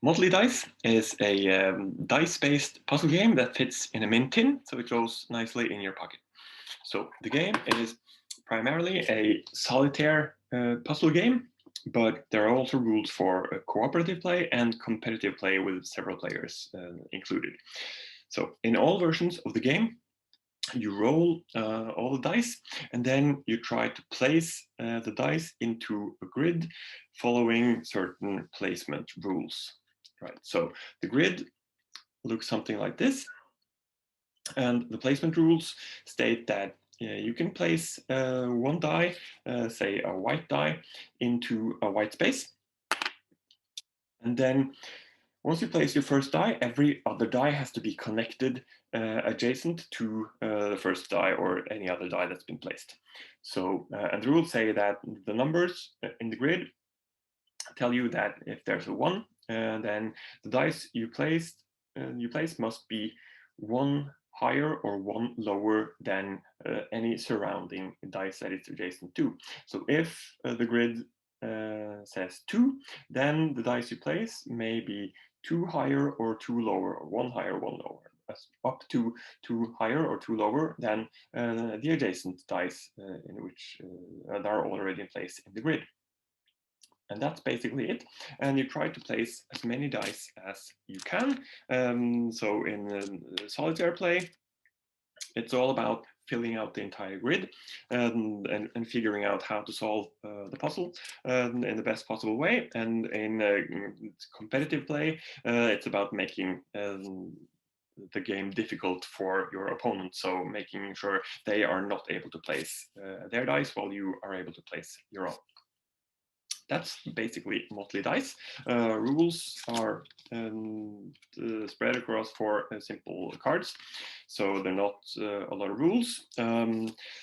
Motley Dice is a dice-based puzzle game that fits in a mint tin, so it goes nicely in your pocket. So the game is primarily a solitaire puzzle game, but there are also rules for cooperative play and competitive play with several players included. So in all versions of the game, you roll all the dice, and then you try to place the dice into a grid following certain placement rules. Right. So the grid looks something like this, and the placement rules state that you can place one die, say a white die, into a white space, and then once you place your first die, every other die has to be connected adjacent to the first die or any other die that's been placed. So, and the rules say that the numbers in the grid tell you that if there's a 1, then the dice you place must be 1 higher or 1 lower than any surrounding dice that it's adjacent to. So if the grid says 2, then the dice you place may be 2 higher or 2 lower, or 1 higher, 1 lower, up to 2 higher or 2 lower than the adjacent dice in which that are already in place in the grid. And that's basically it. And you try to place as many dice as you can. So in solitaire play, it's all about filling out the entire grid and figuring out how to solve the puzzle in the best possible way. And in competitive play, it's about making the game difficult for your opponent. So making sure they are not able to place their dice while you are able to place your own. That's basically Motley Dice. Rules are spread across 4 simple cards, so they're not a lot of rules.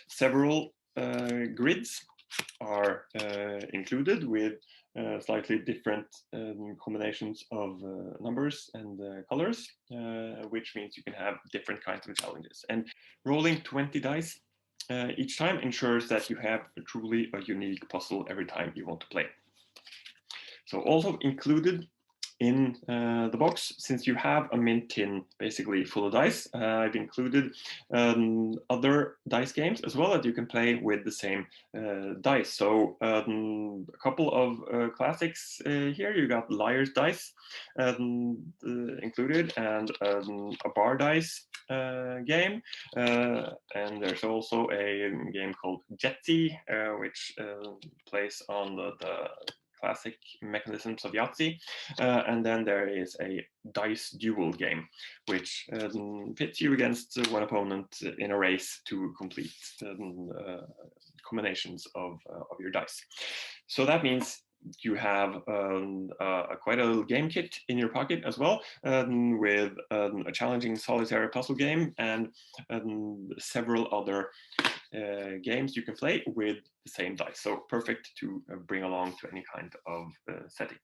Several grids are included with slightly different combinations of numbers and colors, which means you can have different kinds of challenges. And rolling 20 dice each time ensures that you have truly a unique puzzle every time you want to play. So also included in the box, since you have a mint tin basically full of dice, I've included other dice games as well that you can play with the same dice. So a couple of classics here. You got Liar's Dice included, and a Bar Dice game, and there's also a game called Jetty, which plays on the classic mechanisms of Yahtzee. And then there is a dice duel game, which pits you against one opponent in a race to complete combinations of your dice. So that means you have quite a little game kit in your pocket as well, with a challenging solitaire puzzle game and several other games you can play with the same dice. So perfect to bring along to any kind of setting.